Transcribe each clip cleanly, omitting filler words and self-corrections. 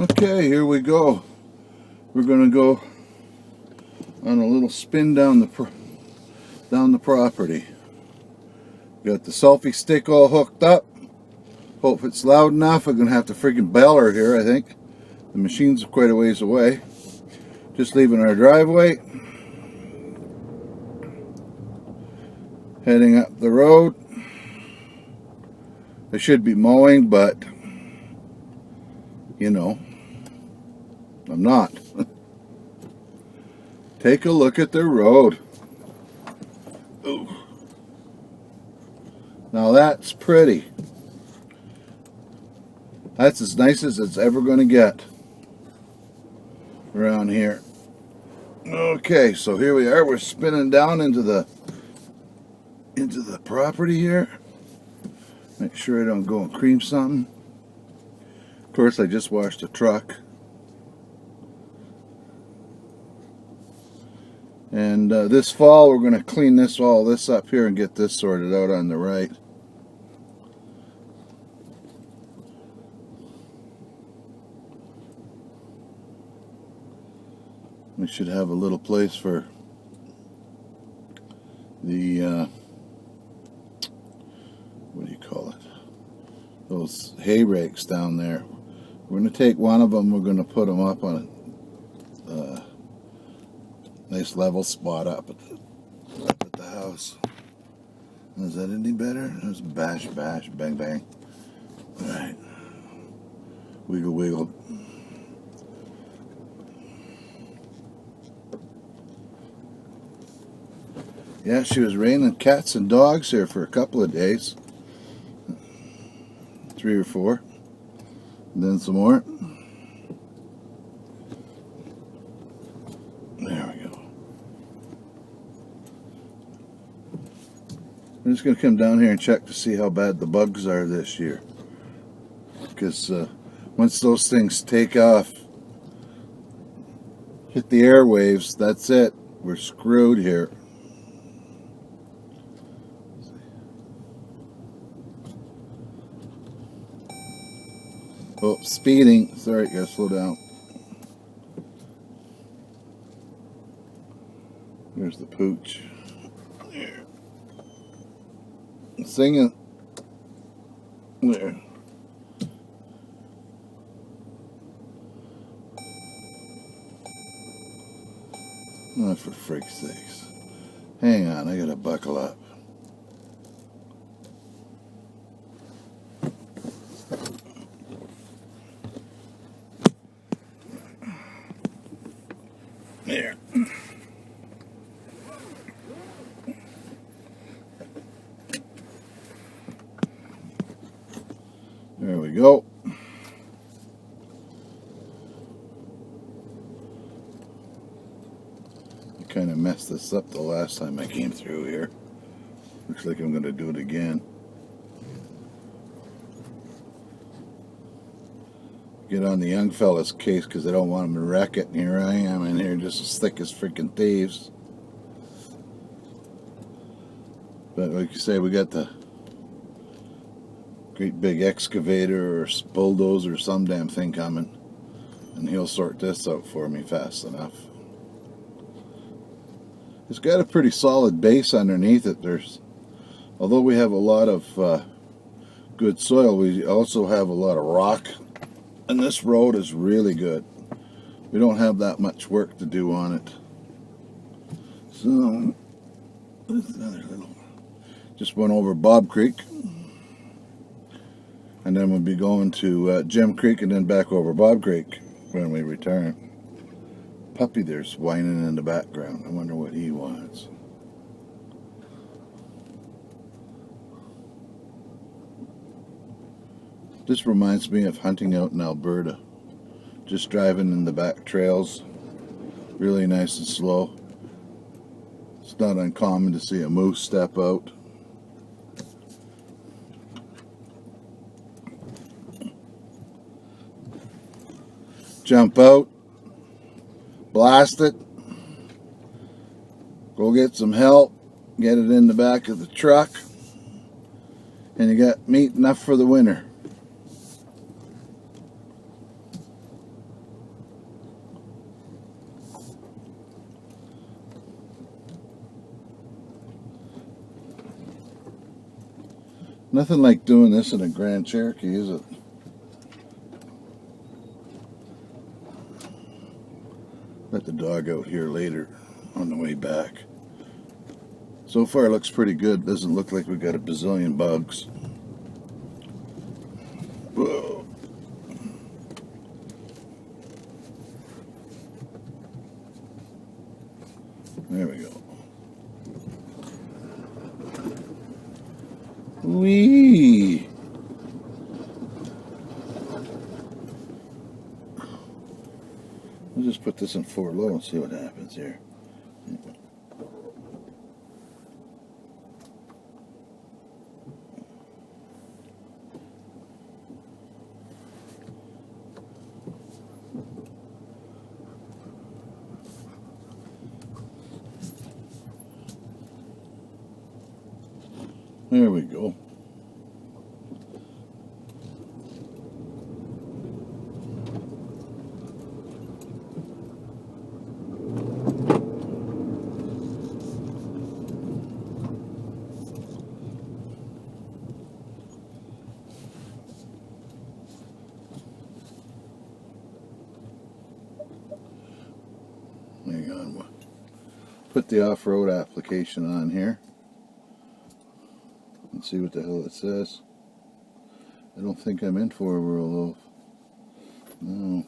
Okay, here we go. We're gonna go on a little spin down the property. Got the selfie stick all hooked up. Hope it's loud enough. I'm gonna have to freaking bell her here, I think. The machine's quite a ways away. Just leaving our driveway. Heading up the road. I should be mowing, but you know, I'm not. Take a look at the road. Ooh. Now that's pretty. That's as nice as it's ever going to get around here. Okay, so here we are. We're spinning down into the property here. Make sure I don't go and cream something. Of course, I just washed the truck. And this fall, we're going to clean all this up here and get this sorted out on the right. We should have a little place for the, what do you call it? Those hay rakes down there. We're going to take one of them, we're going to put them up on a nice level spot up at the house. Is that any better? There's bash, bash, bang, bang. Alright. Wiggle, wiggle. Yeah, she was raining cats and dogs here for a couple of days. 3 or 4. And then some more. There we go. I'm just going to come down here and check to see how bad the bugs are this year. Because once those things take off, hit the airwaves, that's it. We're screwed here. Oh, speeding. Sorry, gotta slow down. There's the pooch. There. Singing. There. Oh, for freak's sakes. Hang on, I gotta buckle up. There. There we go. I kind of messed this up the last time I came through here. Looks like I'm going to do it again. Get on the young fella's case because I don't want him to wreck it. And here I am in here just as thick as freaking thieves. But like you say, we got the great big excavator or bulldozer or some damn thing coming. And he'll sort this out for me fast enough. It's got a pretty solid base underneath it. Although we have a lot of good soil, we also have a lot of rock. And this road is really good. We don't have that much work to do on it. So, there's another little. Just went over Bob Creek. And then we'll be going to Gem Creek and then back over Bob Creek when we return. Puppy there's whining in the background. I wonder what he wants. This reminds me of hunting out in Alberta. Just driving in the back trails. Really nice and slow. It's not uncommon to see a moose step out. Jump out. Blast it. Go get some help. Get it in the back of the truck. And you got meat enough for the winter. Nothing like doing this in a Grand Cherokee, is it? Let the dog out here later on the way back. So far it looks pretty good. Doesn't look like we got a bazillion bugs. Whoa. There we go. Whee! We'll just put this in 4 low and see what happens here. There we go. Hang on, we'll put the off-road application on here and see what the hell it says. I don't think I'm in 4-wheel though. No.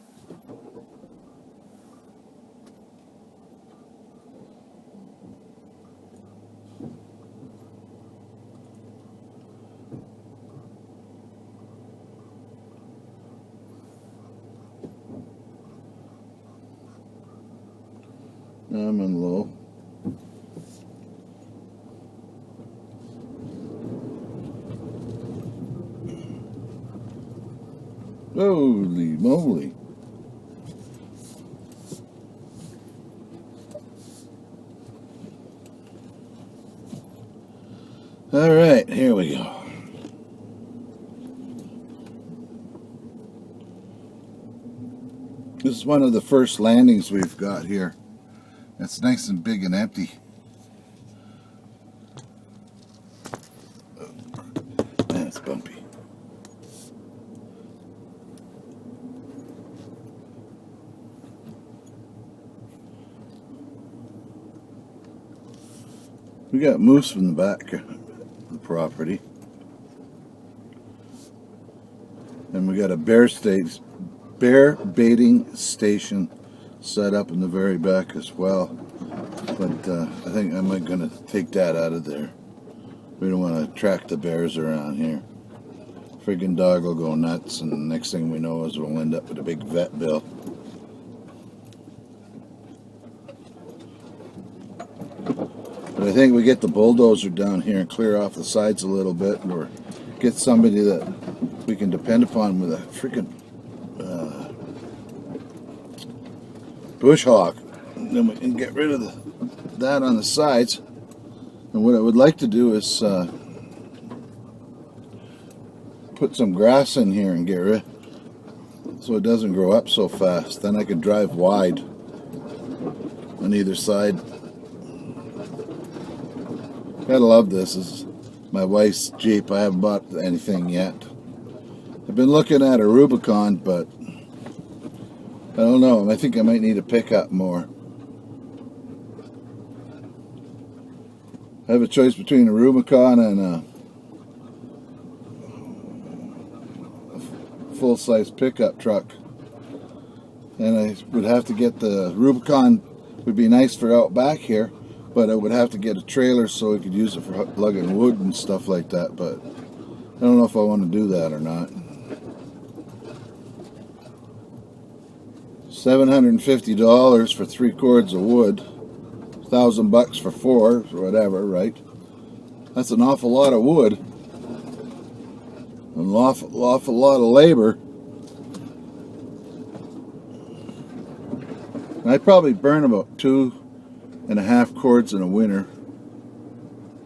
I'm in low. Holy moly. All right, here we go. This is one of the first landings we've got here. It's nice and big and empty. Man, it's bumpy. We got moose from the back of the property. And we got a bear baiting station set up in the very back as well. But I think I'm going to take that out of there. We don't want to attract the bears around here. Friggin' dog will go nuts, and the next thing we know is we'll end up with a big vet bill. But I think we get the bulldozer down here and clear off the sides a little bit, or get somebody that we can depend upon with a freaking bush hog. And then we can get rid of that on the sides. And what I would like to do is put some grass in here and get rid, so it doesn't grow up so fast. Then I can drive wide on either side. Gotta love this. This is my wife's Jeep. I haven't bought anything yet. I've been looking at a Rubicon, but I don't know. I think I might need a pickup more. I have a choice between a Rubicon and a full-size pickup truck. And I would have to get the Rubicon. Would be nice for out back here, but I would have to get a trailer so I could use it for lugging wood and stuff like that. But I don't know if I want to do that or not. $750 for 3 cords of wood, $1,000 for 4 or whatever, right? That's an awful lot of wood, an awful lot of labor. And I probably burn about 2.5 cords in a winter,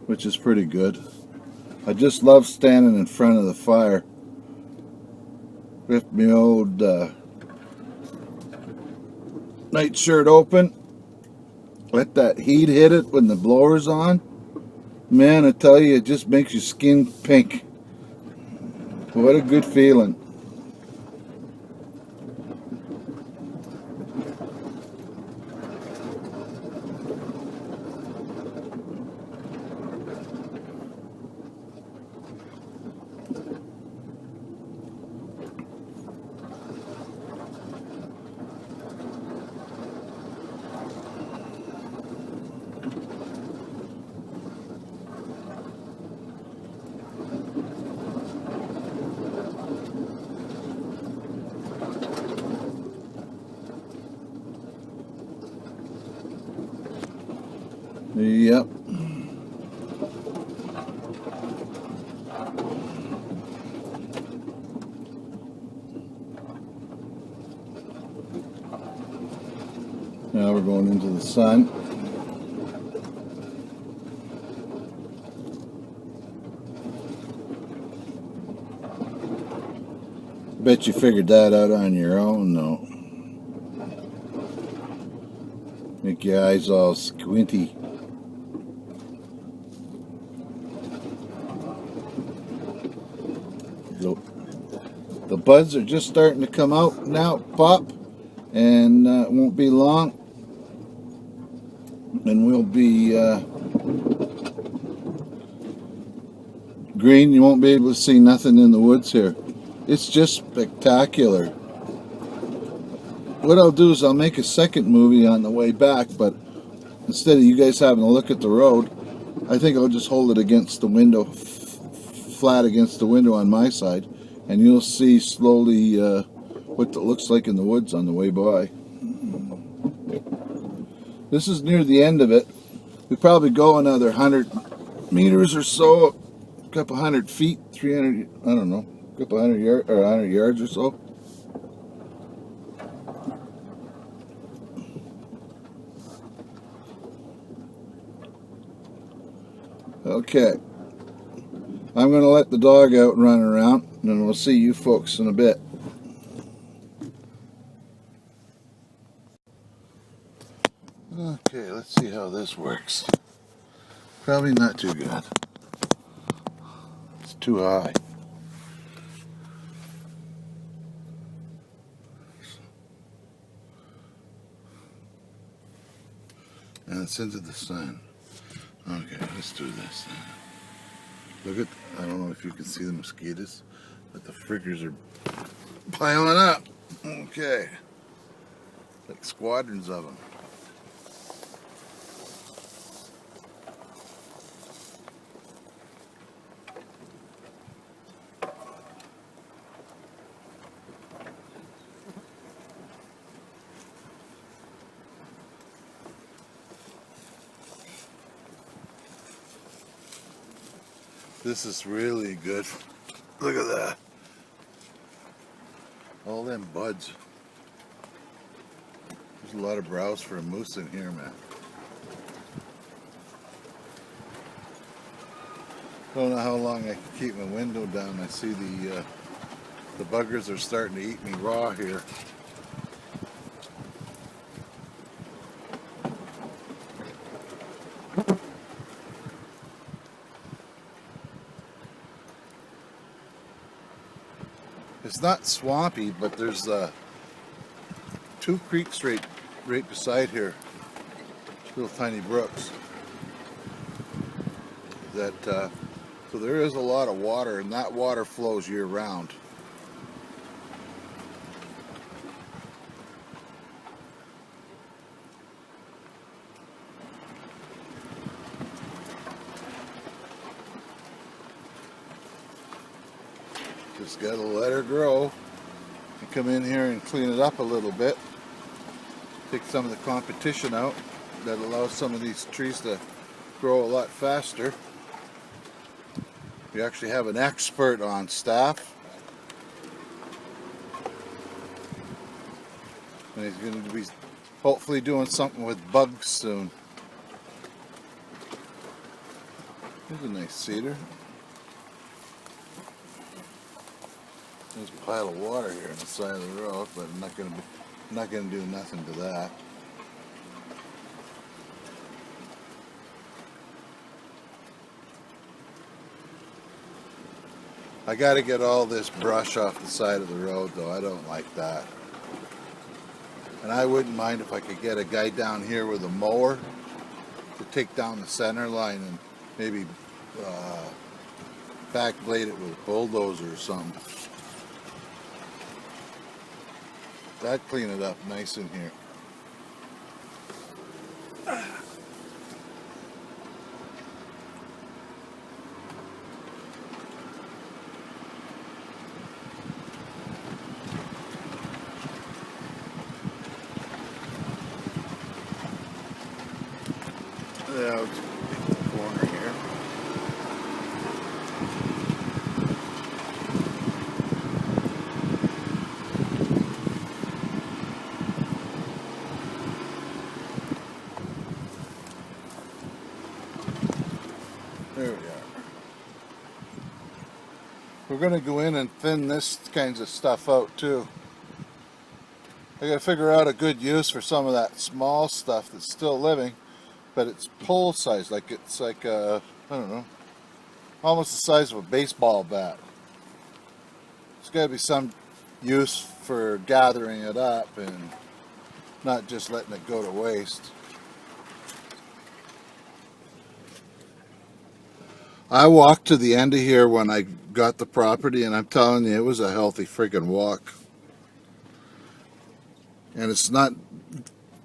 which is pretty good. I just love standing in front of the fire with my old nightshirt open, let that heat hit it when the blower's on. Man, I tell you, it just makes your skin pink. What a good feeling. Yep. Now we're going into the sun. Bet you figured that out on your own, though. Make your eyes all squinty. The buds are just starting to come out now, pop, and it won't be long, and we'll be green. You won't be able to see nothing in the woods here. It's just spectacular. What I'll do is I'll make a second movie on the way back, but instead of you guys having a look at the road, I think I'll just hold it against the window, flat against the window on my side, and you'll see slowly what it looks like in the woods on the way by. This is near the end of it. We probably go another 100 meters or so, a couple 100 feet, 300, I don't know, a couple 100 yards or 100 yards or so. Okay, I'm going to let the dog out and run around, and then we'll see you folks in a bit. Okay, let's see how this works. Probably not too good. It's too high. And it's into the sun. Okay, let's do this then. Look at, I don't know if you can see the mosquitoes, but the friggers are piling up. Okay. Like squadrons of them. This is really good. Look at that. All them buds. There's a lot of browse for a moose in here, man. Don't know how long I can keep my window down. I see the buggers are starting to eat me raw here. It's not swampy, but there's two creeks right beside here, little tiny brooks. That so there is a lot of water, and that water flows year round. Just gotta let her grow and come in here and clean it up a little bit. Take some of the competition out that allows some of these trees to grow a lot faster. We actually have an expert on staff, and he's going to be hopefully doing something with bugs soon. Here's a nice cedar. There's a pile of water here on the side of the road, but I'm not going to do nothing to that. I got to get all this brush off the side of the road, though. I don't like that. And I wouldn't mind if I could get a guy down here with a mower to take down the center line and maybe backblade it with a bulldozer or something. That'd clean it up nice in here. Yeah, I'll just take the corner here. There we are. We're going to go in and thin this kinds of stuff out too. I got to figure out a good use for some of that small stuff that's still living, but it's pole size, like it's like a, I don't know, almost the size of a baseball bat. There's got to be some use for gathering it up and not just letting it go to waste. I walked to the end of here when I got the property, and I'm telling you, it was a healthy freaking walk. And it's not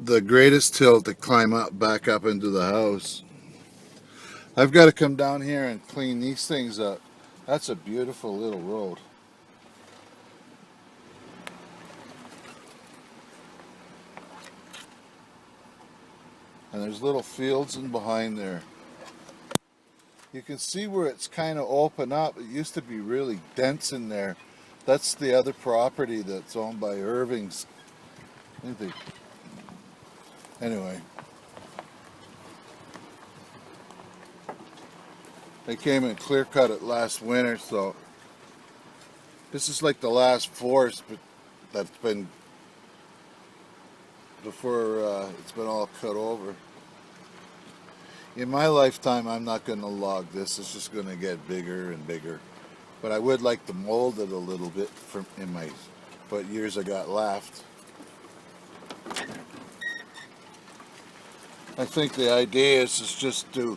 the greatest hill to climb up back up into the house. I've got to come down here and clean these things up. That's a beautiful little road. And there's little fields in behind there. You can see where it's kind of open up. It used to be really dense in there. That's the other property that's owned by Irving's. Anyway. They came and clear cut it last winter, so this is like the last forest that's been before it's been all cut over. In my lifetime, I'm not going to log this. It's just going to get bigger and bigger. But I would like to mold it a little bit from in my what years I got left. I think the idea is just do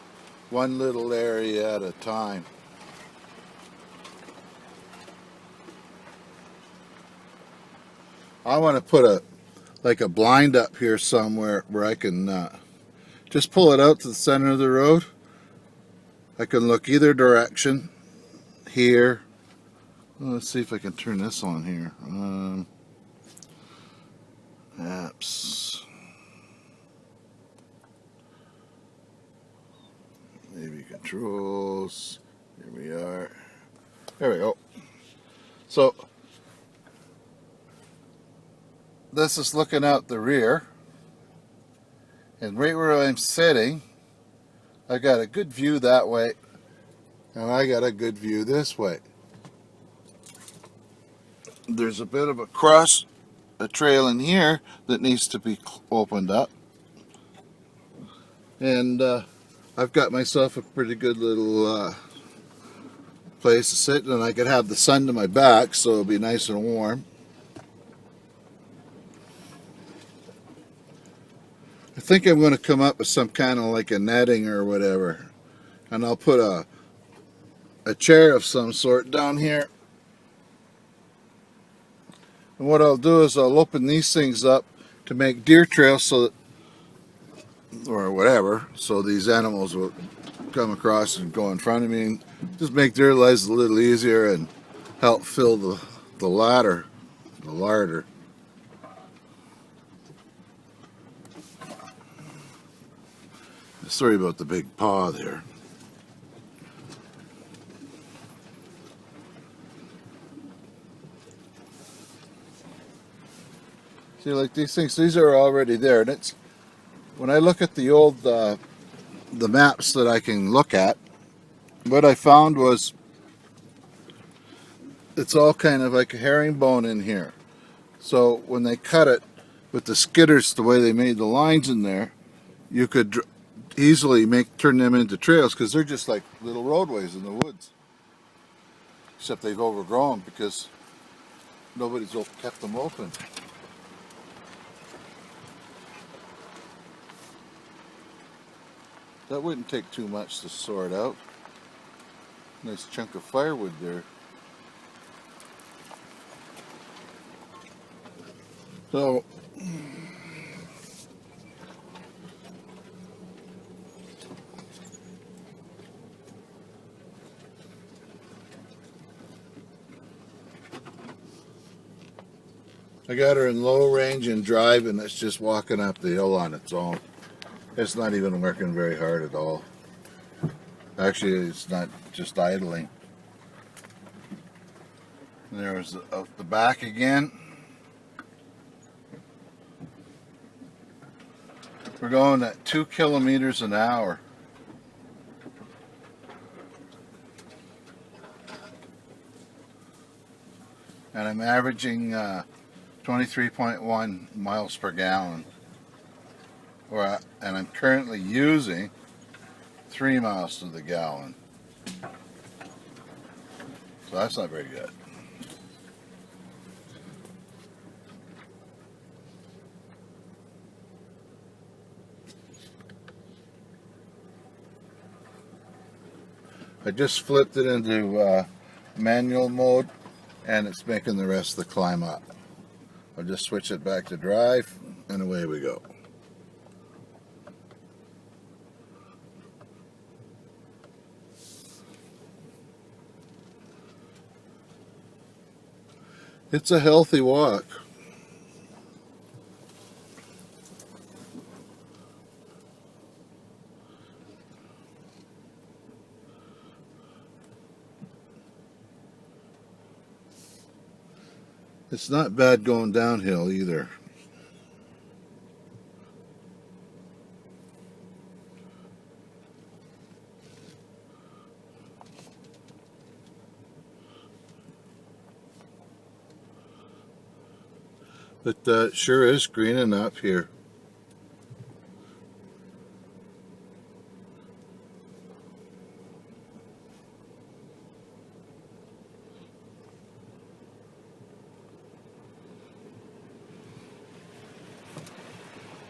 one little area at a time. I want to put a blind up here somewhere where I can just pull it out to the center of the road. I can look either direction here. Let's see if I can turn this on here. Apps. Maybe controls. Here we are. There we go. So this is looking out the rear. And right where I'm sitting, I got a good view that way, and I got a good view this way. There's a bit of a trail in here that needs to be opened up. And I've got myself a pretty good little place to sit, and I could have the sun to my back, so it'll be nice and warm. I think I'm going to come up with some kind of like a netting or whatever, and I'll put a chair of some sort down here. And what I'll do is I'll open these things up to make deer trails, so that, or whatever, so these animals will come across and go in front of me, and just make their lives a little easier and help fill the larder. Sorry about the big paw there. See, like these things, these are already there, and it's when I look at the old the maps that I can look at, what I found was it's all kind of like a herringbone in here. So when they cut it with the skidders, the way they made the lines in there, you could easily turn them into trails, because they're just like little roadways in the woods. except they've overgrown because nobody's kept them open. That wouldn't take too much to sort out. Nice chunk of firewood there. So I got her in low range and drive, and it's just walking up the hill on its own. It's not even working very hard at all. Actually, it's not just idling. There's out the back again. We're going at 2 kilometers an hour. And I'm averaging 23.1 miles per gallon. And I'm currently using 3 miles to the gallon. So that's not very good. I just flipped it into manual mode, and it's making the rest of the climb up. I'll just switch it back to drive, and away we go. It's a healthy walk. It's not bad going downhill either. But it sure is greening up here.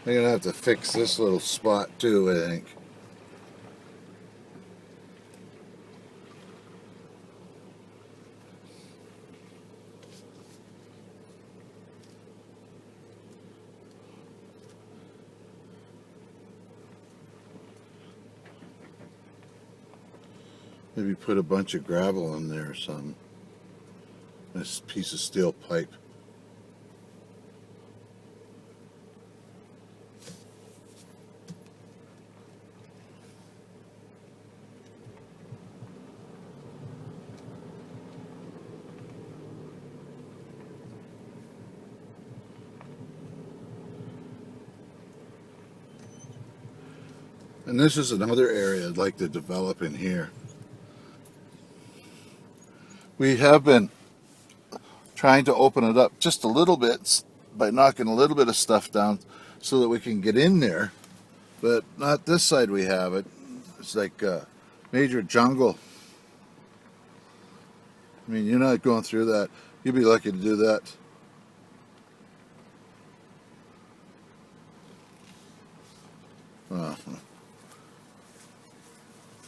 I'm gonna have to fix this little spot too, I think. Maybe put a bunch of gravel in there or something. This piece of steel pipe. And this is another area I'd like to develop in here. We have been trying to open it up just a little bit by knocking a little bit of stuff down so that we can get in there, but not this side we have it. It's like major jungle. I mean, you're not going through that. You'd be lucky to do that.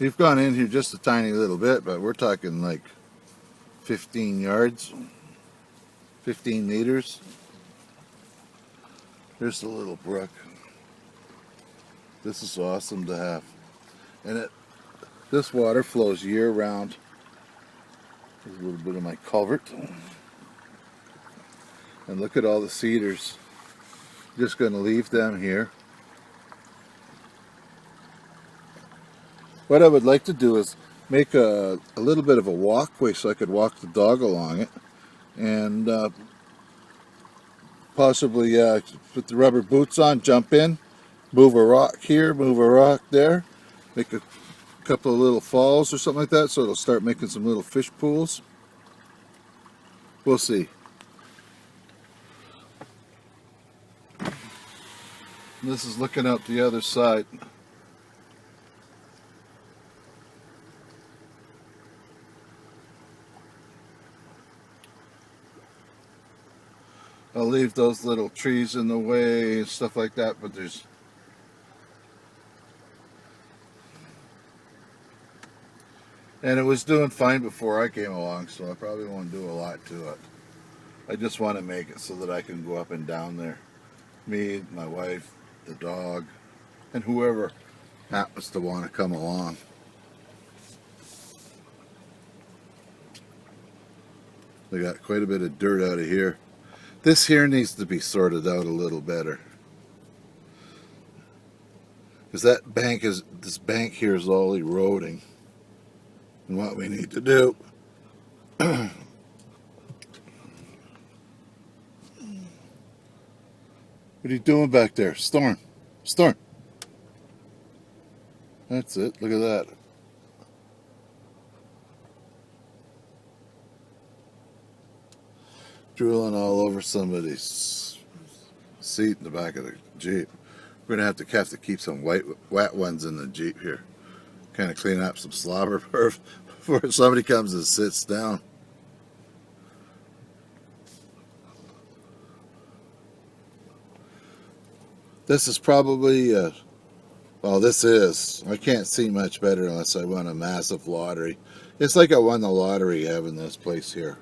We've gone in here just a tiny little bit, but we're talking like 15 yards, 15 meters. Here's the little brook. This is awesome to have. And this water flows year round. There's a little bit of my culvert. And look at all the cedars. Just going to leave them here. What I would like to do is make a little bit of a walkway so I could walk the dog along it, and possibly put the rubber boots on, jump in, move a rock here, move a rock there, make a couple of little falls or something like that, so it'll start making some little fish pools. We'll see. This is looking out the other side. leave those little trees in the way and stuff like that, but and it was doing fine before I came along, so I probably won't do a lot to it. I just want to make it so that I can go up and down there. Me, my wife, the dog, and whoever happens to want to come along. They got quite a bit of dirt out of here. This here needs to be sorted out a little better. Because this bank here is all eroding. And what we need to do what are you doing back there? Storm. Storm. That's it. Look at that. Drooling all over somebody's seat in the back of the Jeep. We're going to have to keep some wet ones in the Jeep here. Kind of clean up some slobber before somebody comes and sits down. This is probably, well, this is. I can't see much better unless I won a massive lottery. It's like I won the lottery having this place here.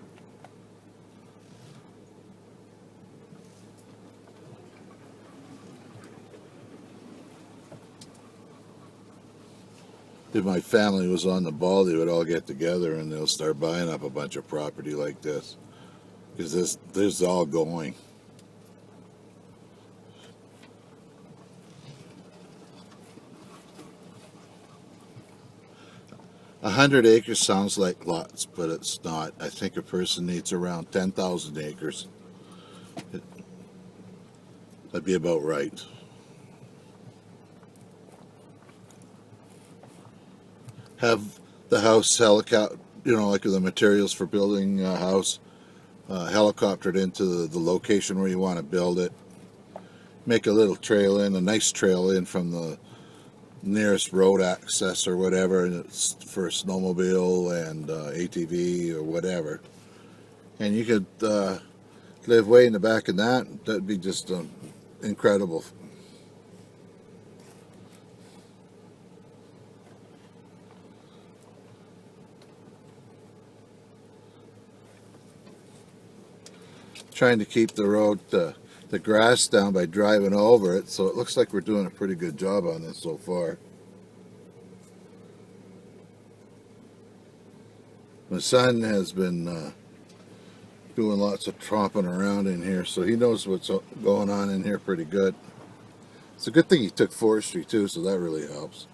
If my family was on the ball, they would all get together and they'll start buying up a bunch of property like this. Because this is all going. A 100 acres sounds like lots, but it's not. I think a person needs around 10,000 acres. That'd be about right. Have the house helicopter, like the materials for building a house, helicoptered into the location where you want to build it. Make a little trail in, a nice trail in from the nearest road access or whatever, and it's for a snowmobile and ATV or whatever. And you could live way in the back of that. That'd be just incredible. Trying to keep the road, the grass down by driving over it, so it looks like we're doing a pretty good job on this so far. My son has been doing lots of tromping around in here, so he knows what's going on in here pretty good. It's a good thing he took forestry too, so that really helps.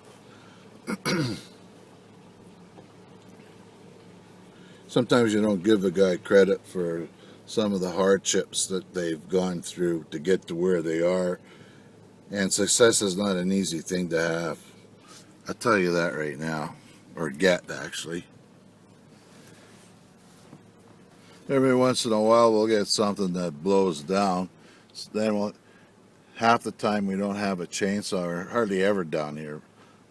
Sometimes you don't give a guy credit for some of the hardships that they've gone through to get to where they are, and success is not an easy thing to have. I'll tell you that right now, or get actually. Every once in a while we'll get something that blows down. Then half the time we don't have a chainsaw, or hardly ever down here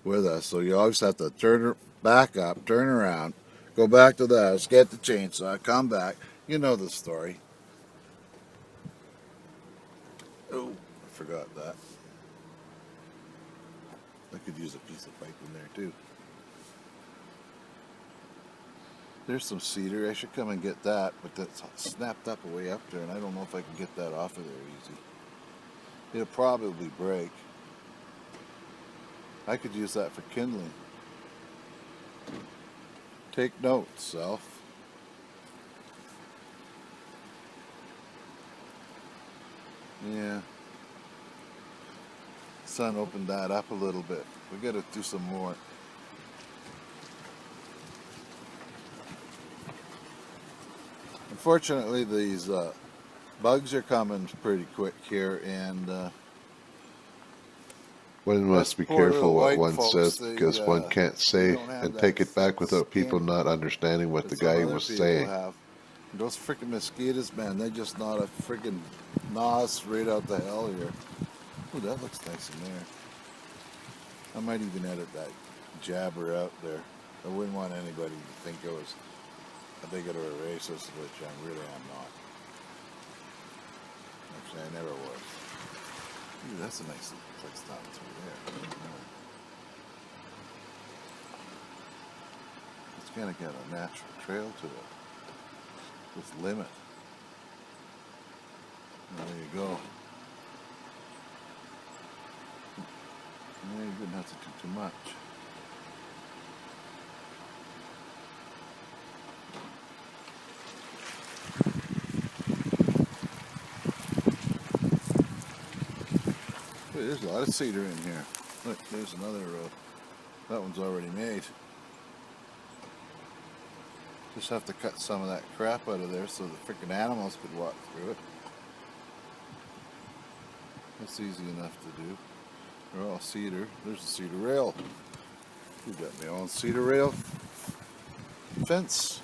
with us, so you always have to turn back up, turn around, go back to the house, get the chainsaw, come back. You know the story. Oh, I forgot that. I could use a piece of pipe in there too. There's some cedar. I should come and get that, but that's snapped up way up there, and I don't know if I can get that off of there easy. It'll probably break. I could use that for kindling. Take notes, self. Yeah. Sun opened that up a little bit. We got to do some more. Unfortunately, these bugs are coming pretty quick here, and one must be careful what one says, because one can't say and take it back without people not understanding what the guy was saying. Those freaking mosquitoes, man, they just gnaw a freaking nos right out the hell here. Ooh, that looks nice in there. I might even edit that jabber out there. I wouldn't want anybody to think I was a bigot or a racist, which I really am not. Actually, I never was. Ooh, that's a nice place down through there. It's gonna get a natural trail to it. With limit. There you go. Yeah, you wouldn't have to do too much. Hey, there's a lot of cedar in here. Look, there's another road. That one's already made. Just have to cut some of that crap out of there so the freaking animals could walk through it. That's easy enough to do. They're all cedar. There's a cedar rail. You got my own cedar rail fence.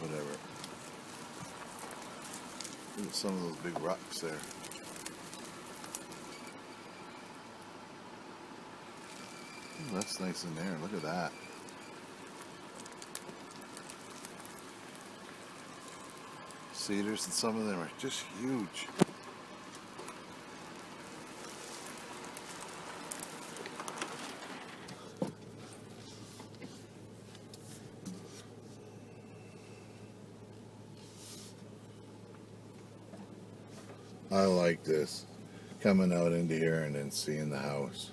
Whatever. Look at some of those big rocks there. Ooh, that's nice in there. Look at that. Cedars, and some of them are just huge. I like this, coming out into here and then seeing the house.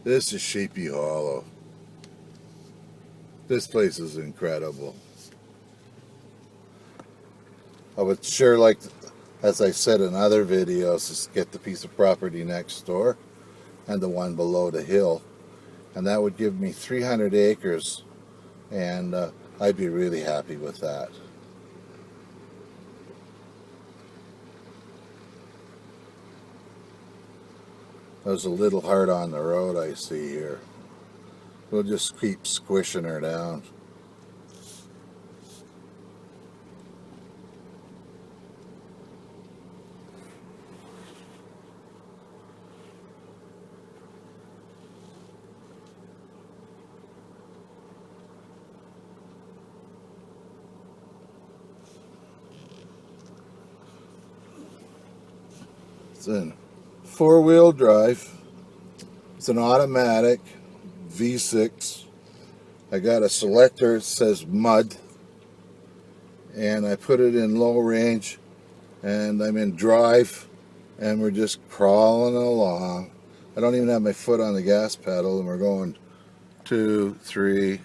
This is Sheepy Hollow. This place is incredible. I would sure like, as I said in other videos, to get the piece of property next door and the one below the hill. And that would give me 300 acres, and I'd be really happy with that. There's a little heart on the road I see here. We'll just keep squishing her down. It's in four-wheel drive. It's an automatic V6. I got a selector that says mud, and I put it in low range, and I'm in drive, and we're just crawling along. I don't even have my foot on the gas pedal, and we're going 2, 3.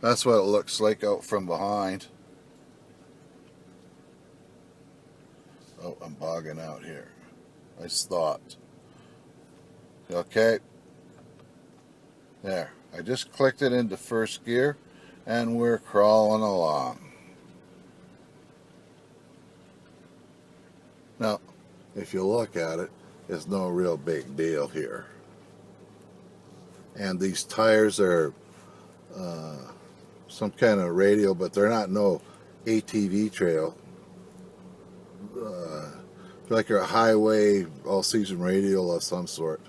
That's what it looks like out from behind. Oh, I'm bogging out here. I stopped. Okay. There. I just clicked it into first gear, and we're crawling along. Now, if you look at it, it's no real big deal here. And these tires are some kind of radial, but they're not no ATV trail. Like a highway all-season radial of some sort.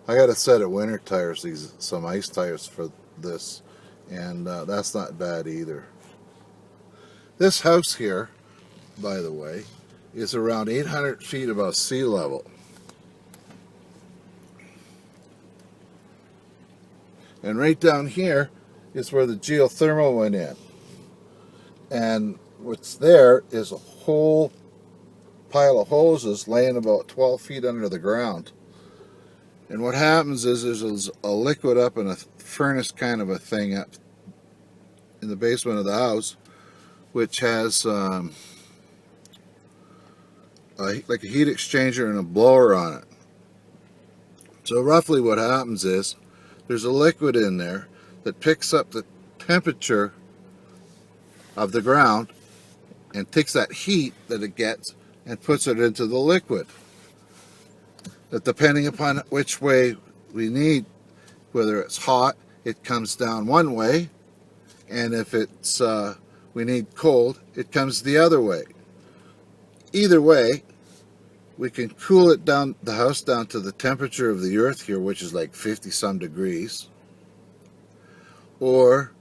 I got a set of winter tires, some ice tires for this, and that's not bad either. This house here, by the way, is around 800 feet above sea level. And right down here is where the geothermal went in. And what's there is a whole pile of hoses laying about 12 feet under the ground. And what happens is there's a liquid up in a furnace kind of a thing up in the basement of the house, which has like a heat exchanger and a blower on it. So roughly what happens is there's a liquid in there that picks up the temperature of the ground and takes that heat that it gets and puts it into the liquid. That depending upon which way we need, whether it's hot, it comes down one way, and if it's we need cold, it comes the other way. Either way, we can cool it down, the house down to the temperature of the earth here, which is like 50 some degrees, or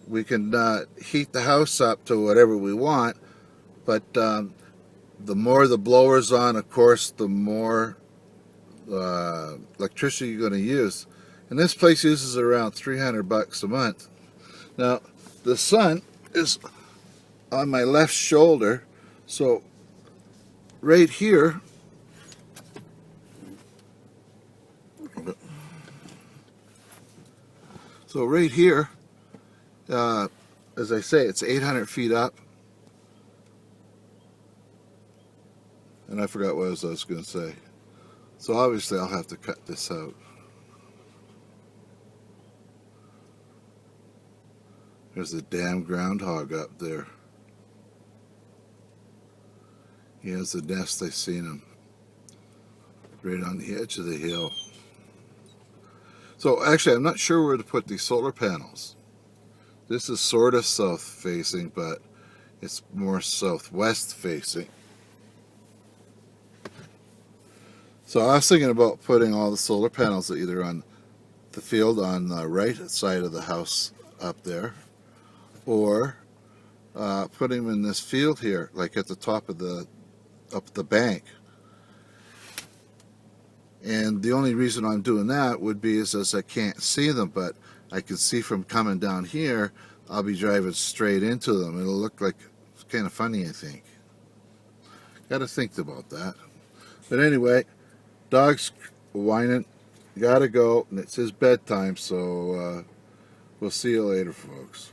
we can heat the house up to whatever we want. But the more the blower's on, of course, the more electricity you're going to use. And this place uses around $300 a month. Now, the sun is on my left shoulder, so right here, as I say, it's 800 feet up. And I forgot what I was going to say. So obviously I'll have to cut this out. There's a damn groundhog up there. He has the nest. I seen him right on the edge of the hill. So actually I'm not sure where to put these solar panels. This is sort of south facing, but it's more southwest facing. So I was thinking about putting all the solar panels either on the field on the right side of the house up there, or putting them in this field here, like at the top of up the bank. And the only reason I'm doing that would be is as I can't see them, but I can see from coming down here, I'll be driving straight into them. It'll look like kind of funny, I think. Got to think about that. But anyway, dog's whining, gotta go, and it's his bedtime, so we'll see you later, folks.